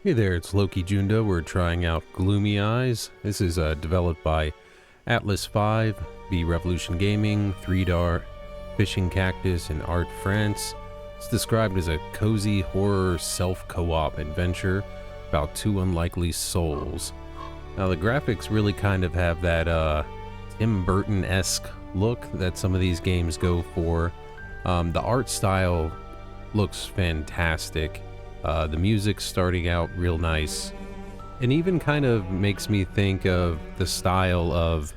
Hey there, it's Lokijunda. We're trying out Gloomy Eyes. This is developed by Atlas 5, B Revolution Gaming, 3DAR, Fishing Cactus, and ARTE France. It's described as a cozy horror self-co-op adventure about two unlikely souls. Now the graphics really kind of have that Tim Burton-esque look that some of these games go for. The art style looks fantastic. The music's starting out real nice, and even kind of makes me think of the style of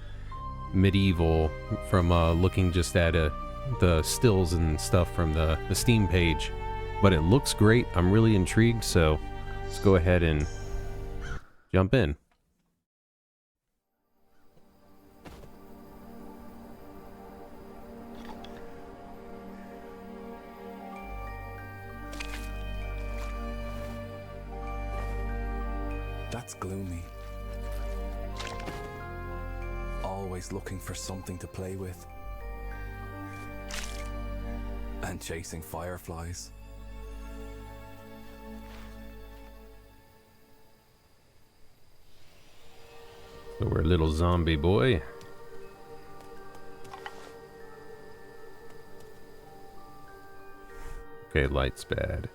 Medieval from looking just at the stills and stuff from the Steam page. But it looks great. I'm really intrigued, so let's go ahead and jump in. That's Gloomy. Always looking for something to play with. And chasing fireflies. So we're a little zombie boy. Okay, light's bad.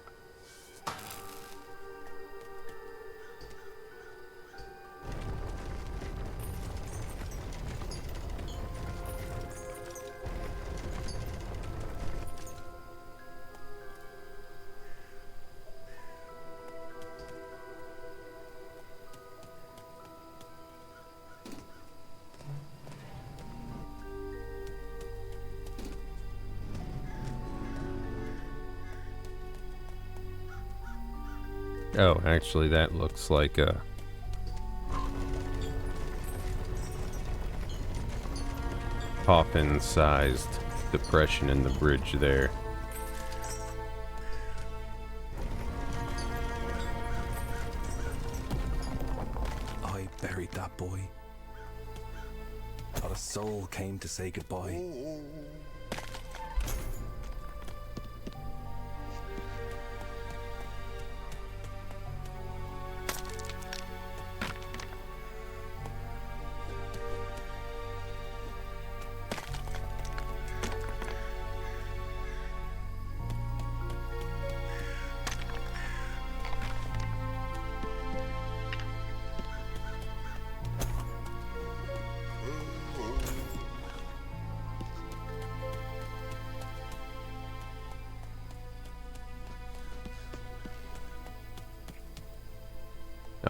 Oh, actually that looks like a coffin-sized depression in the bridge there. I buried that boy. Not a soul came to say goodbye.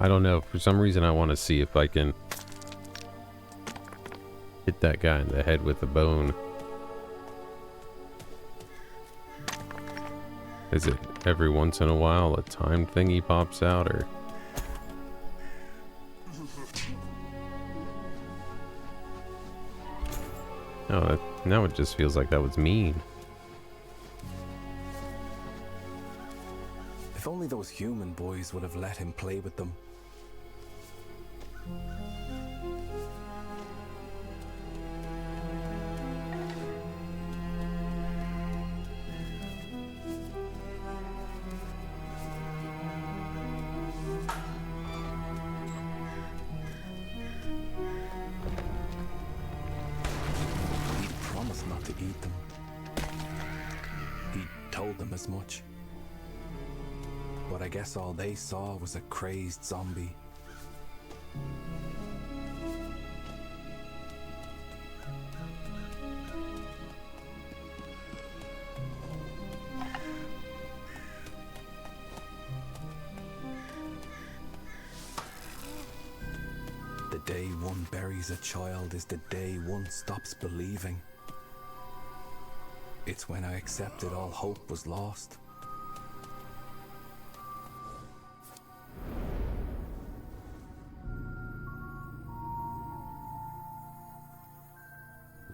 I don't know, for some reason I want to see if I can hit that guy in the head with a bone. Is it every once in a while a time thingy pops out, or? No, now it just feels like that was mean. If only those human boys would have let him play with them. He promised not to eat them. He told them as much. But I guess all they saw was a crazed zombie. The day one buries a child is the day one stops believing. It's when I accepted all hope was lost.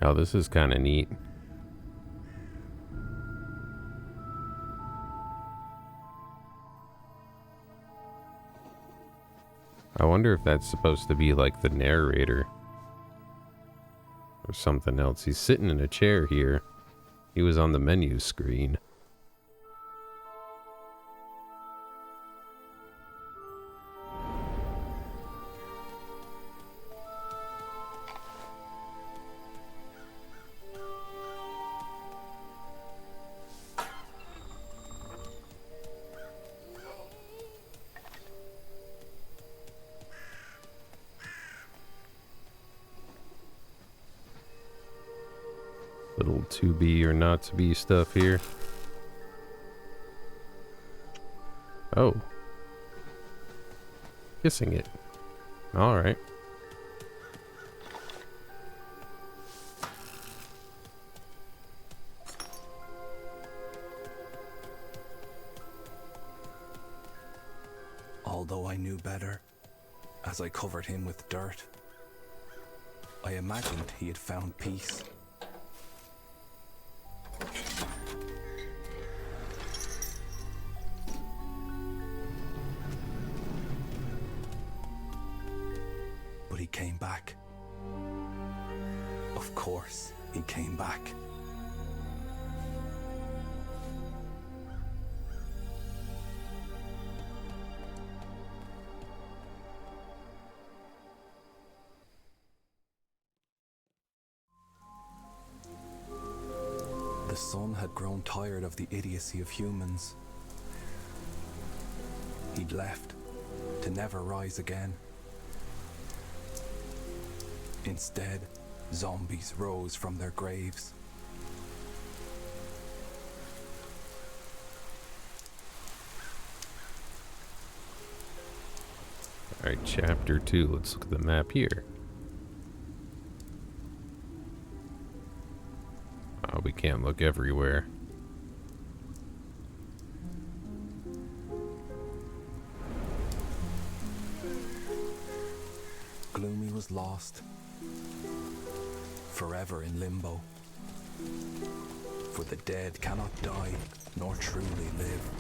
Oh, this is kind of neat. I wonder if that's supposed to be like the narrator or something else. He's sitting in a chair here. He was on the menu screen. Little to be or not to be stuff here. Oh. Kissing it. Alright. Although I knew better, as I covered him with dirt, I imagined he had found peace. But he came back. Of course, he came back. The sun had grown tired of the idiocy of humans. He'd left to never rise again. Instead, zombies rose from their graves. Alright, chapter 2. Let's look at the map here. Oh, we can't look everywhere. Gloomy was lost, forever in limbo. For the dead cannot die, nor truly live.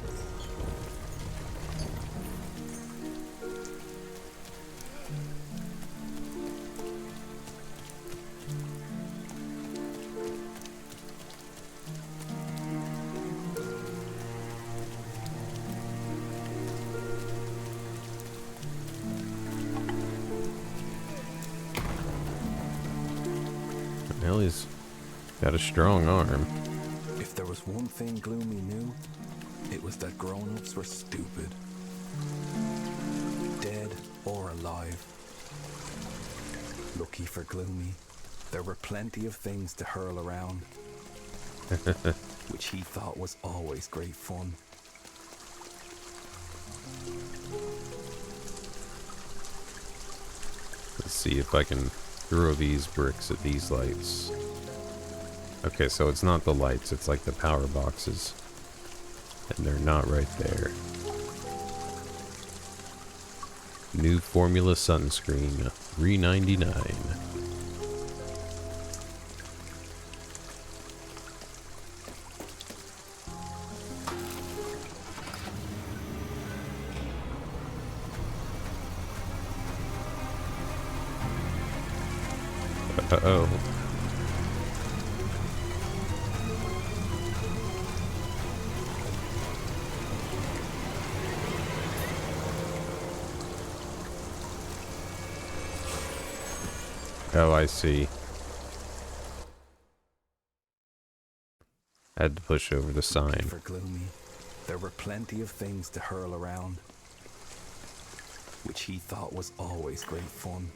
Well, he's got a strong arm. If there was one thing Gloomy knew, it was that grown-ups were stupid. Dead or alive. Lucky for Gloomy, there were plenty of things to hurl around, which he thought was always great fun. Let's see if I can throw these bricks at these lights. Okay, so it's not the lights, it's like the power boxes. And they're not right there. New formula sunscreen, $3.99. Uh-oh. Oh, I see. Had to push over the sign. For Gloomy, there were plenty of things to hurl around, which he thought was always great fun.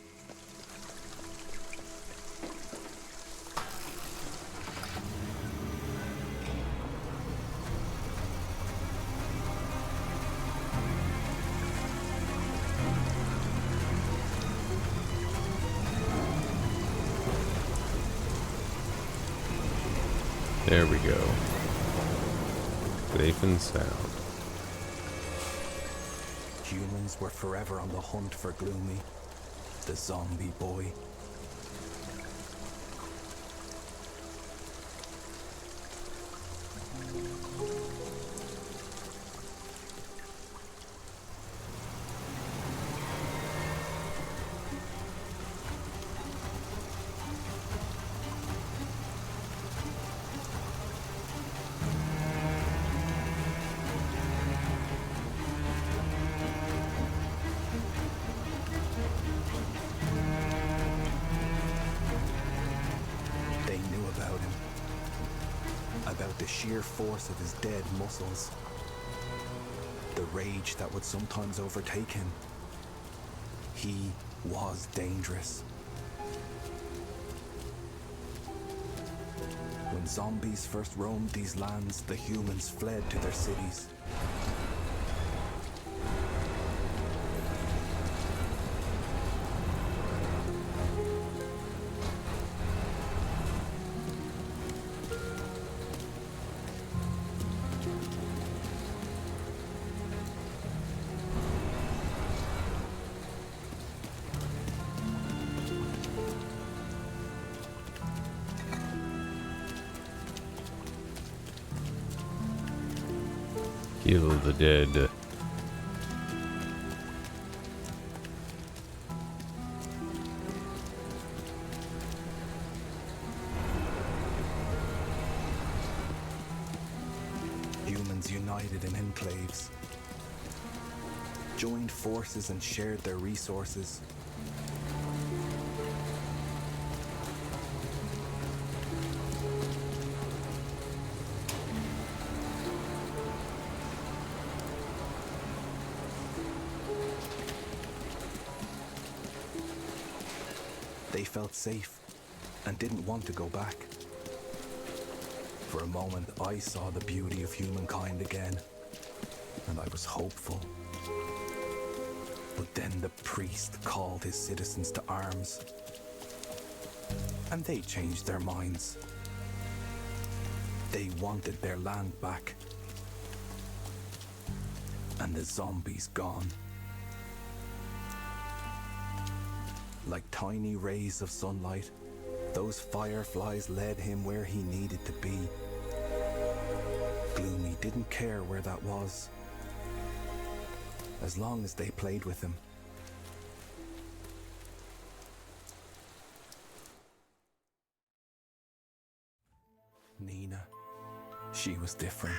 There we go. Safe and sound. Humans were forever on the hunt for Gloomy, the zombie boy. About the sheer force of his dead muscles. The rage that would sometimes overtake him. He was dangerous. When zombies first roamed these lands, the humans fled to their cities. Kill the dead. Humans united in enclaves, joined forces and shared their resources. They felt safe and didn't want to go back. For a moment, I saw the beauty of humankind again, and I was hopeful. But then the priest called his citizens to arms, and they changed their minds. They wanted their land back, and the zombies gone. Like tiny rays of sunlight, those fireflies led him where he needed to be. Gloomy didn't care where that was, as long as they played with him. Nena, she was different.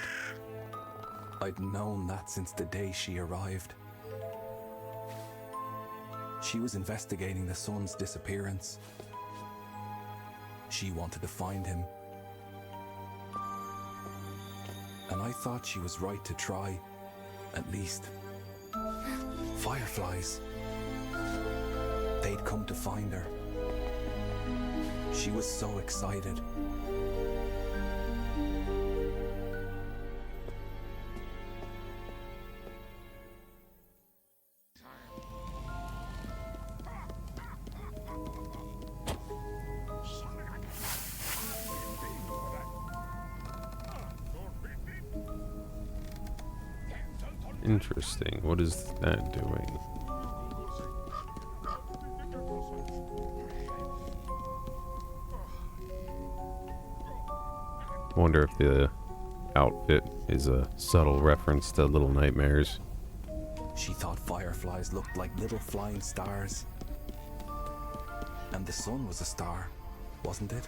I'd known that since the day she arrived. She was investigating the son's disappearance. She wanted to find him. And I thought she was right to try, at least. Fireflies. They'd come to find her. She was so excited. Interesting. What is that doing? Wonder if the outfit is a subtle reference to Little Nightmares. She thought fireflies looked like little flying stars. And the sun was a star, wasn't it?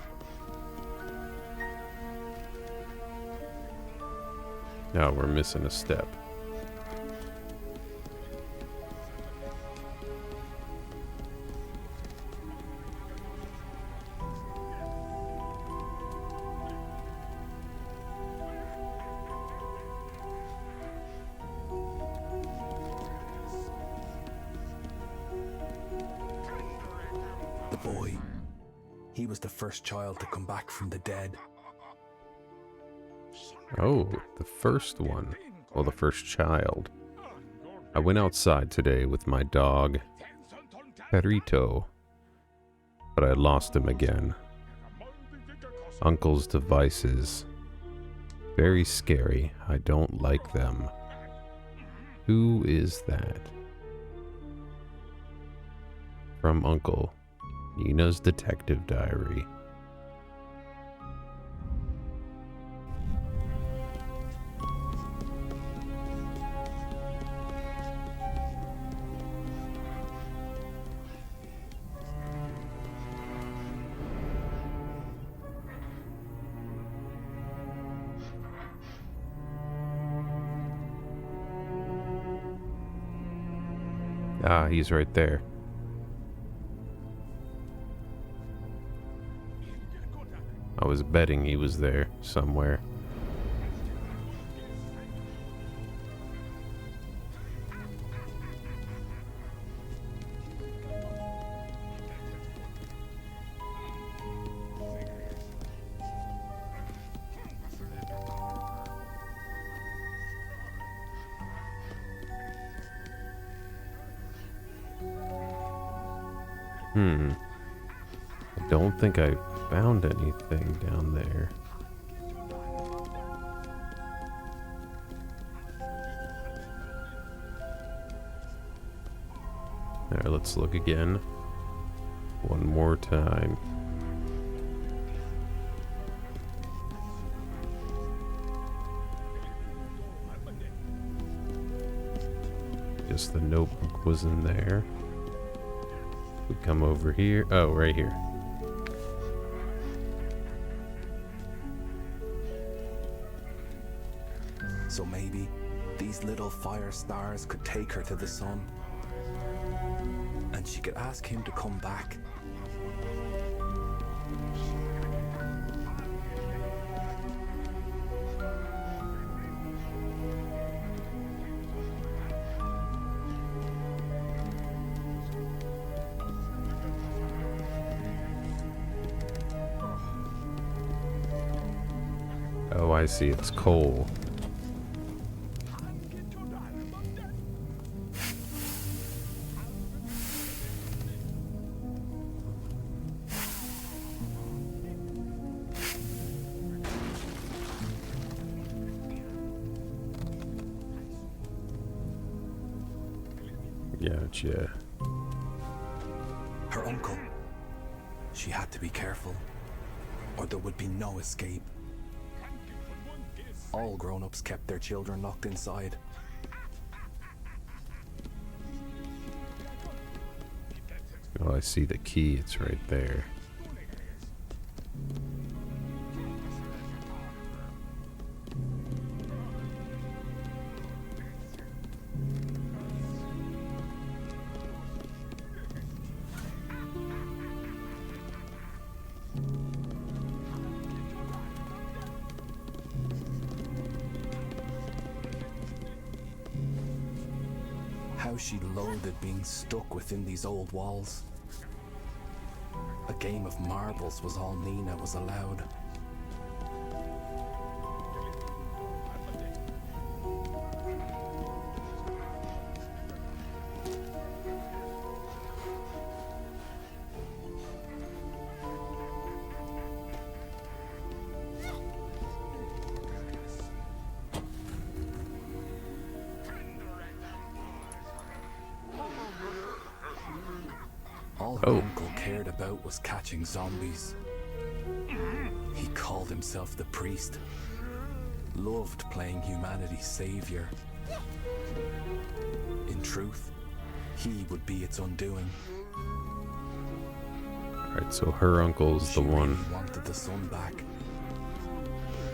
Now we're missing a step. The boy. He was the first child to come back from the dead. Oh, the first one. Well, the first child. I went outside today with my dog, Perito, but I lost him again. Uncle's devices. Very scary. I don't like them. Who is that? From Uncle. Nena's detective diary. Ah, he's right there. I was betting he was there somewhere. I don't think I found anything down there. Alright, let's look again. One more time. Guess the notebook was in there. We come over here. Oh, right here. So maybe these little fire stars could take her to the sun. And she could ask him to come back. Oh, I see. It's coal. Gotcha. Her uncle. She had to be careful, or there would be no escape. All grown-ups kept their children locked inside. Oh, I see the key. It's right there. How she loathed being stuck within these old walls. A game of marbles was all Nena was allowed. All her uncle cared about was catching zombies. He called himself the priest, loved playing humanity's savior. In truth, he would be its undoing. Alright, so her uncle's the one She wanted the sun back.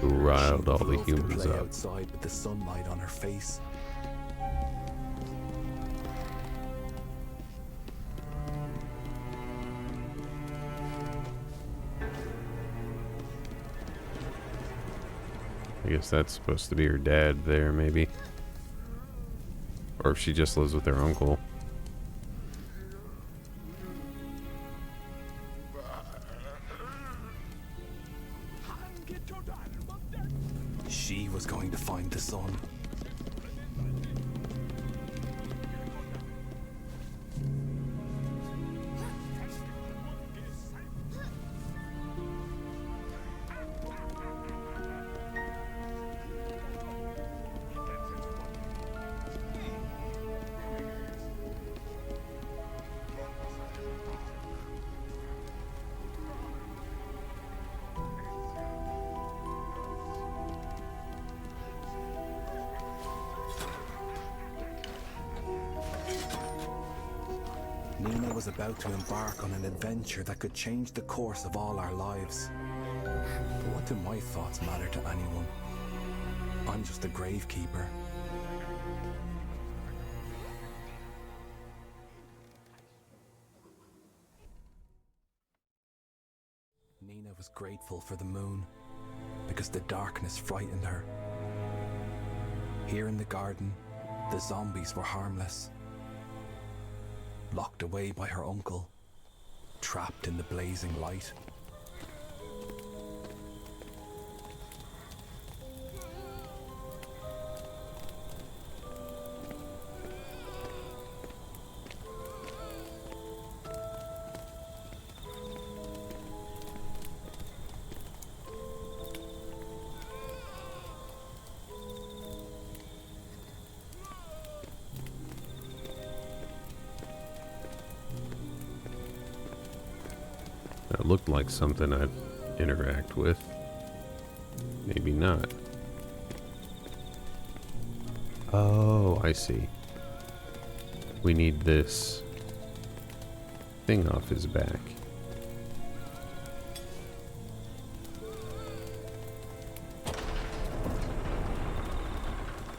who riled She all the loved to humans play up. outside with the sunlight on her face. I guess that's supposed to be her dad there, maybe. Or if she just lives with her uncle. She was going to find the sun. Nena was about to embark on an adventure that could change the course of all our lives. But what do my thoughts matter to anyone? I'm just a gravekeeper. Nena was grateful for the moon because the darkness frightened her. Here in the garden, the zombies were harmless. Locked away by her uncle, trapped in the blazing light. It looked like something I'd interact with. Maybe not. Oh, I see. We need this thing off his back.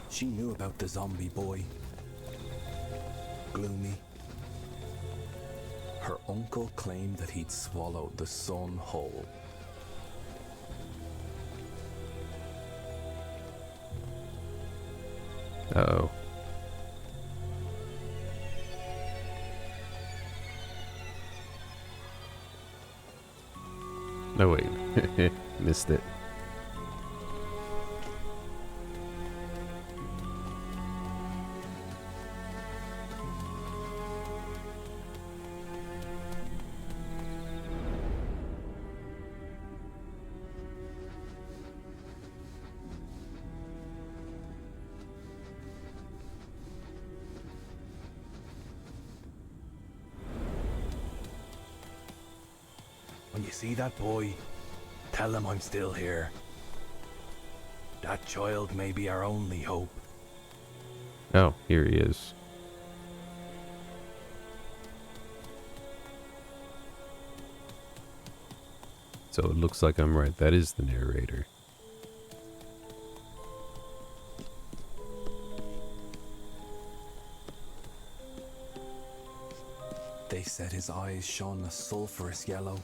She knew about the zombie boy. Gloomy. Her uncle claimed that he'd swallowed the sun whole. Uh-oh. No, wait. Missed it. When you see that boy, tell him I'm still here. That child may be our only hope. Oh, here he is. So it looks like I'm right. That is the narrator. They said his eyes shone a sulphurous yellow.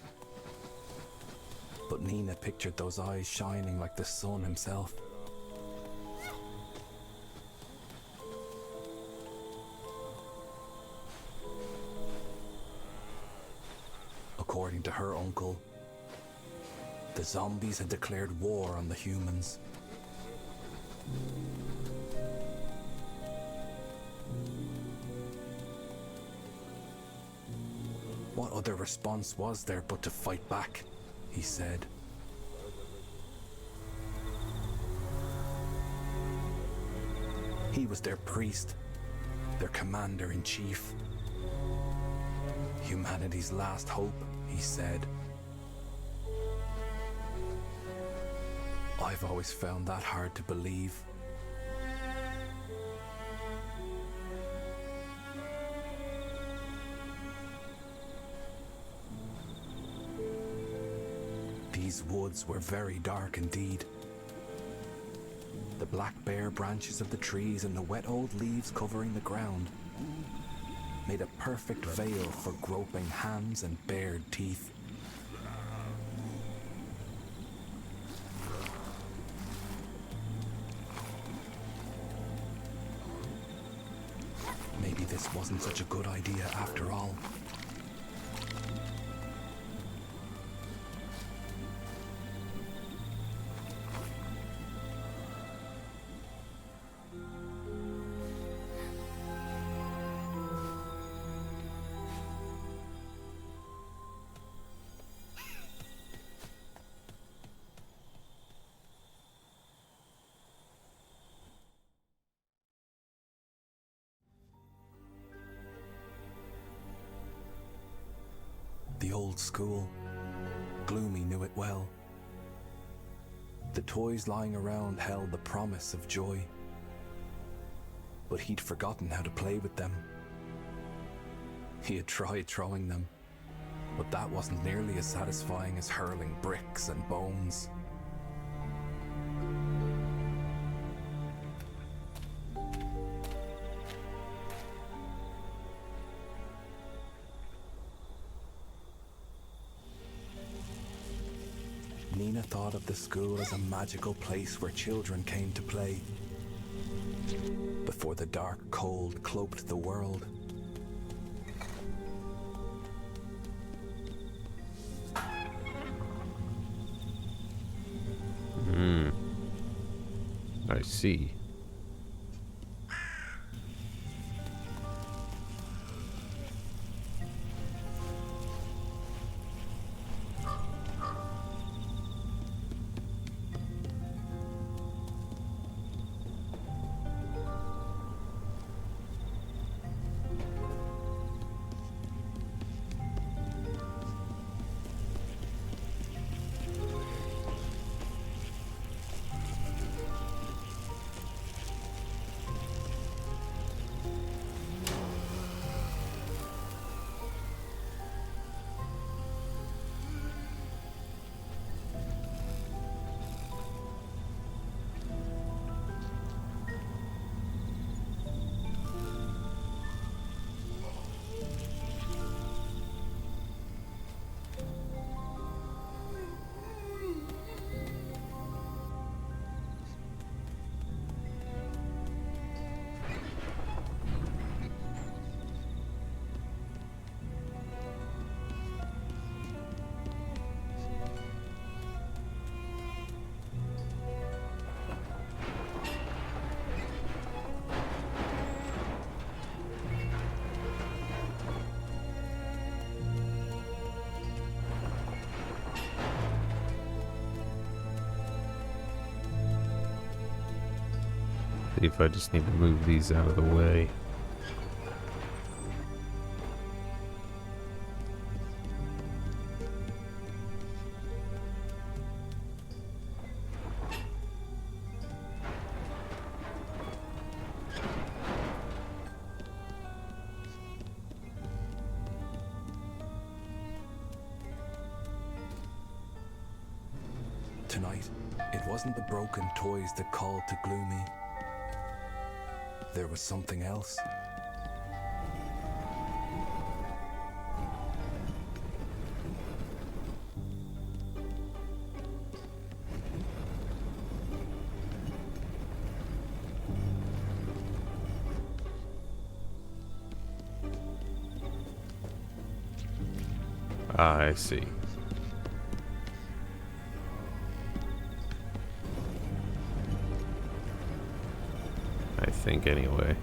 But Nena pictured those eyes shining like the sun himself. According to her uncle, the zombies had declared war on the humans. What other response was there but to fight back, he said. He was their priest, their commander-in-chief. Humanity's last hope, he said. I've always found that hard to believe. These woods were very dark indeed. The black bare branches of the trees and the wet old leaves covering the ground made a perfect veil for groping hands and bared teeth. Maybe this wasn't such a good idea after all. The old school. Gloomy knew it well. The toys lying around held the promise of joy. But he'd forgotten how to play with them. He had tried throwing them, but that wasn't nearly as satisfying as hurling bricks and bones. Nena thought of the school as a magical place where children came to play before the dark cold cloaked the world. I see. see if I just need to move these out of the way. Tonight, it wasn't the broken toys that called to Gloomy. There was something else. I see. I think anyway.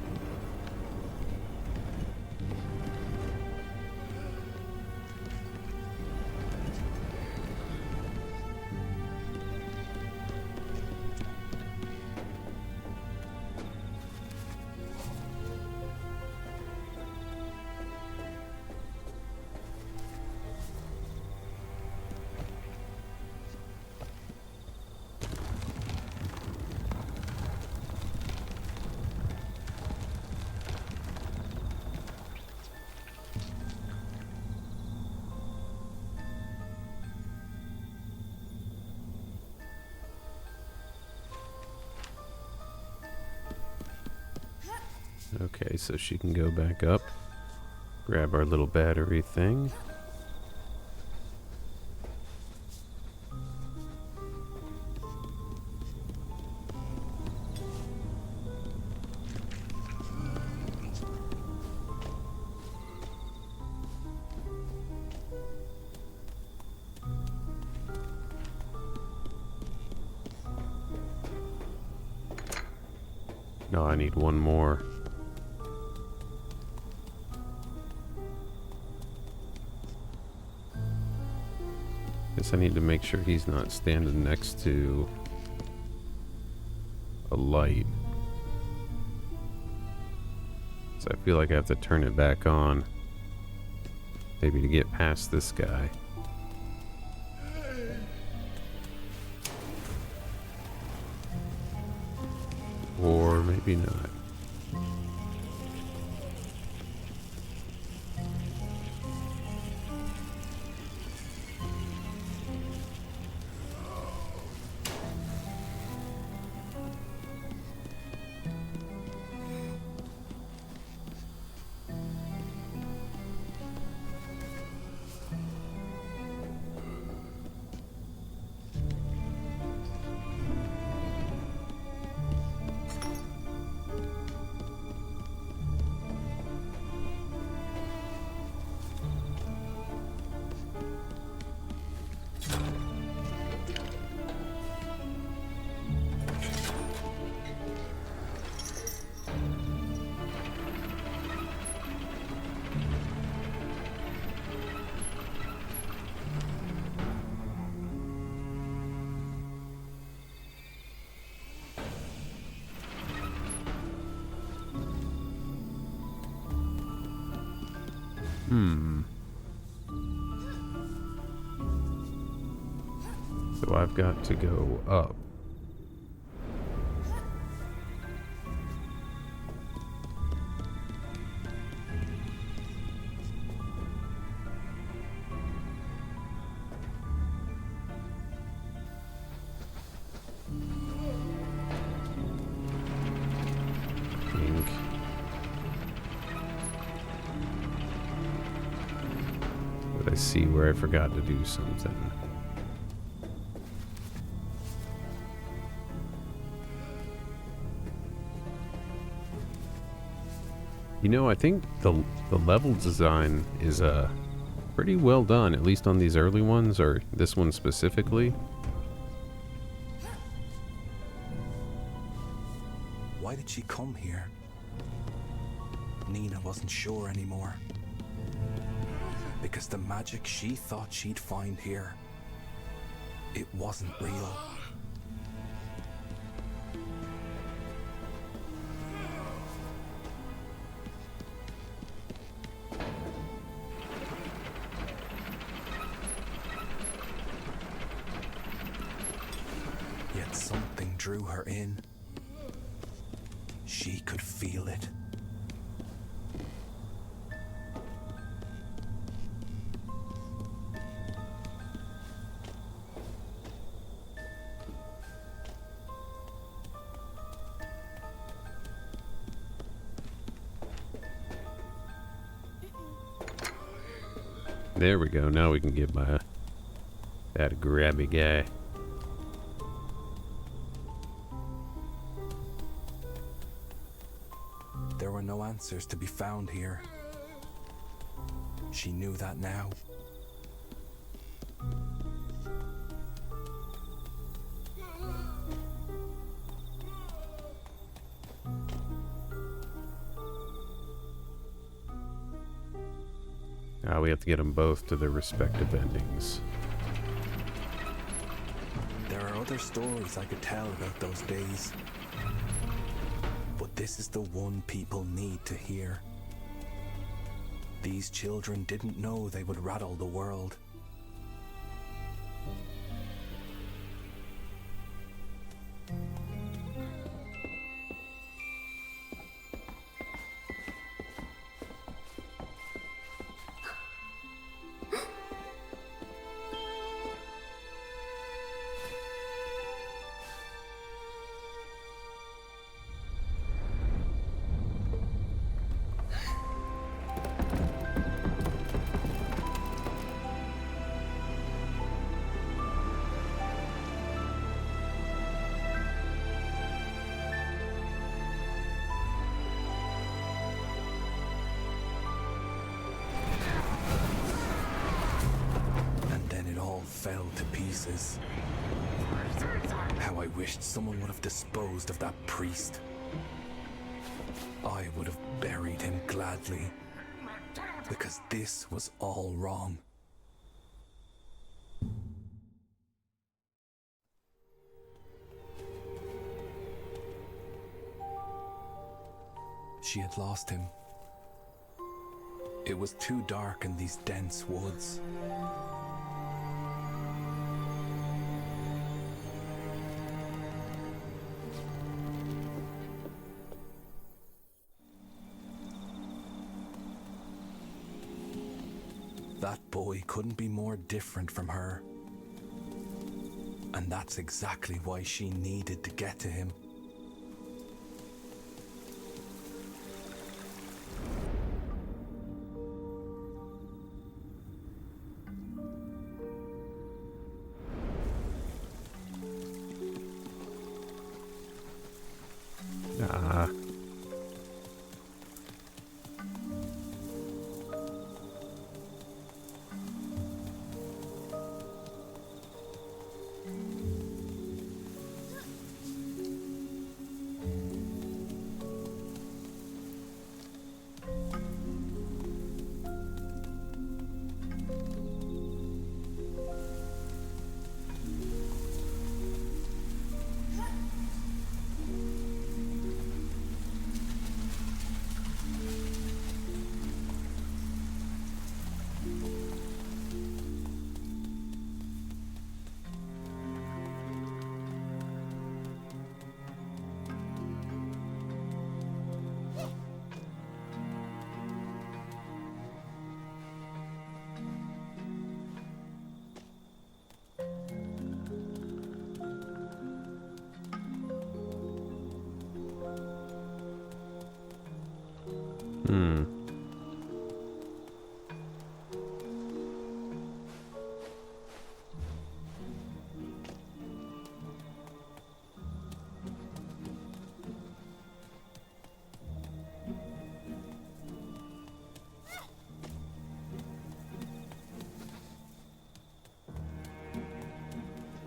Okay, so she can go back up, grab our little battery thing. No, I need one more. Guess I need to make sure he's not standing next to a light. So I feel like I have to turn it back on. Maybe to get past this guy. Or maybe not. So I've got to go up. But I see where I forgot to do something. You know, I think the level design is pretty well done, at least on these early ones, or this one specifically. Why did she come here? Nena wasn't sure anymore. Because the magic she thought she'd find here, it wasn't real. drew her in. She could feel it. There we go. Now we can get by that grabby guy. There were no answers to be found here. She knew that now. We have to get them both to their respective endings. There are other stories I could tell about those days. But this is the one people need to hear. These children didn't know they would rattle the world. Fell to pieces. How I wished someone would have disposed of that priest. I would have buried him gladly, because this was all wrong. She had lost him. It was too dark in these dense woods. That boy couldn't be more different from her. And that's exactly why she needed to get to him.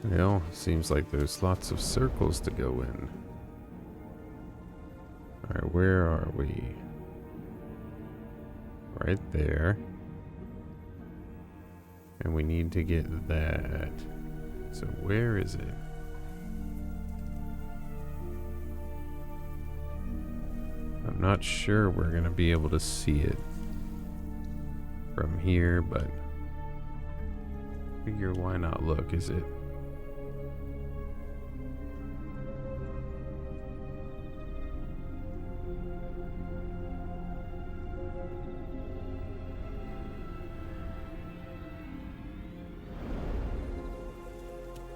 Well, seems like there's lots of circles to go in. Alright, where are we? Right there. And we need to get that. So where is it? I'm not sure we're going to be able to see it from here, but figure why not look, is it?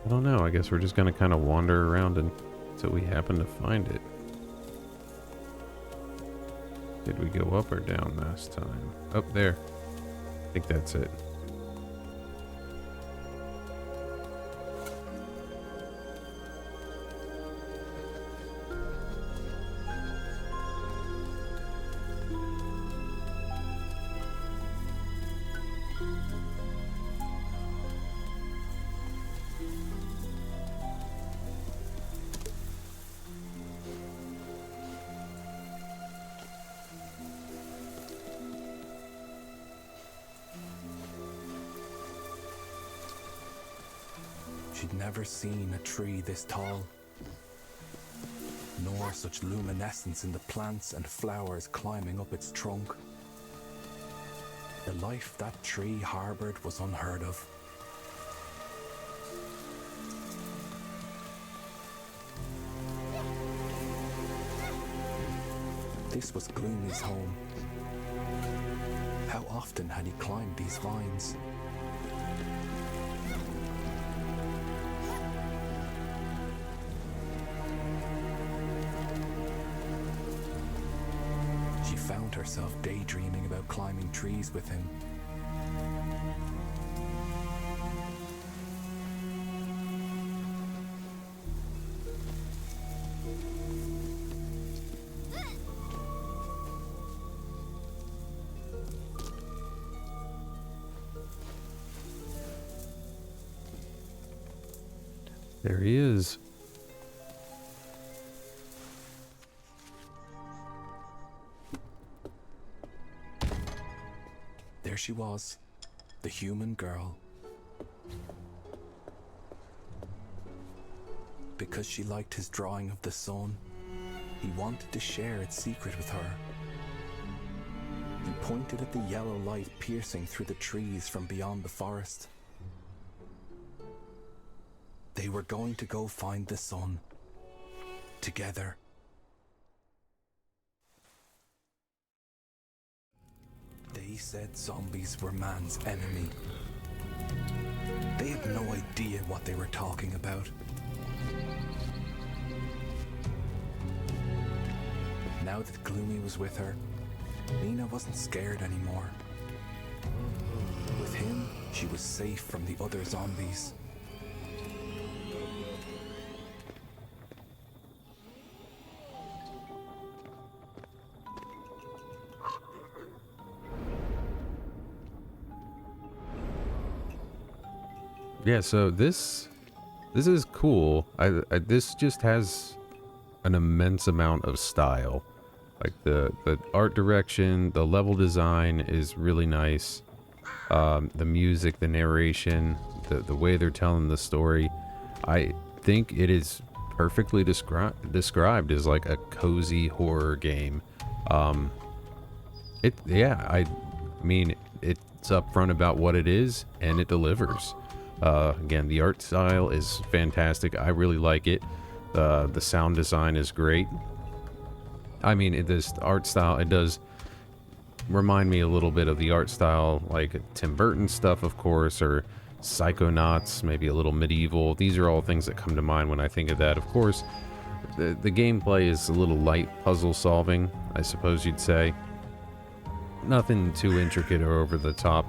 I don't know. I guess we're just gonna kind of wander around until we happen to find it. Did we go up or down last time? Up there. I think that's it. She'd never seen a tree this tall, nor such luminescence in the plants and flowers climbing up its trunk. The life that tree harbored was unheard of. This was Gloomy's home. How often had he climbed these vines? She found herself daydreaming about climbing trees with him. There he is. There she was, the human girl. Because she liked his drawing of the sun, he wanted to share its secret with her. He pointed at the yellow light piercing through the trees from beyond the forest. They were going to go find the sun, together. They said zombies were man's enemy. They had no idea what they were talking about. Now that Gloomy was with her, Nena wasn't scared anymore. With him, she was safe from the other zombies. Yeah, so this is cool. This just has an immense amount of style. Like the art direction, the level design is really nice. The music, the narration, the way they're telling the story. I think it is perfectly described as like a cozy horror game. I mean, it's upfront about what it is, and it delivers. Again, the art style is fantastic. I really like it. The sound design is great. I mean, this art style, it does remind me a little bit of the art style, like Tim Burton stuff, of course, or Psychonauts, maybe a little medieval. These are all things that come to mind when I think of that. Of course, the gameplay is a little light puzzle solving, I suppose you'd say. Nothing too intricate or over the top,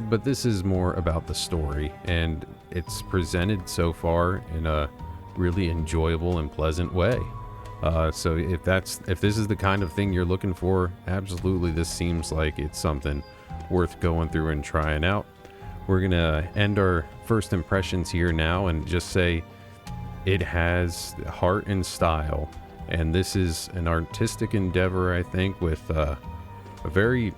but this is more about the story, and it's presented so far in a really enjoyable and pleasant way. So if this is the kind of thing you're looking for, absolutely, this seems like it's something worth going through and trying out. We're gonna end our first impressions here now and just say it has heart and style, and this is an artistic endeavor, I think, with a very,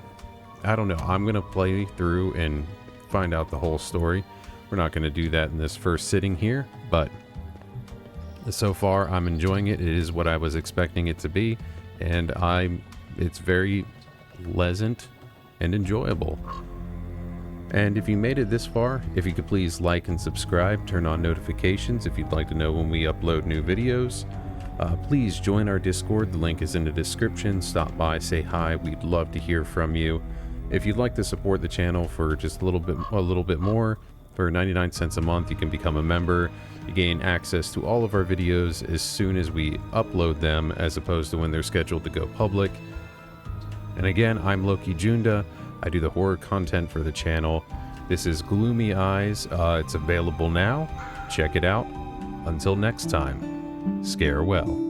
I don't know, I'm gonna play through and find out the whole story. We're not gonna do that in this first sitting here, but so far I'm enjoying it. It is what I was expecting it to be, and it's very pleasant and enjoyable. And if you made it this far, if you could please like and subscribe, turn on notifications if you'd like to know when we upload new videos. Please join our Discord, the link is in the description. Stop by, say hi, we'd love to hear from you. If you'd like to support the channel for just a little bit more, For 99 cents a month, you can become a member. You gain access to all of our videos as soon as we upload them, as opposed to when they're scheduled to go public. And again, I'm Lokijunda. I do the horror content for the channel. This is Gloomy Eyes. It's available now. Check it out. Until next time, scare well.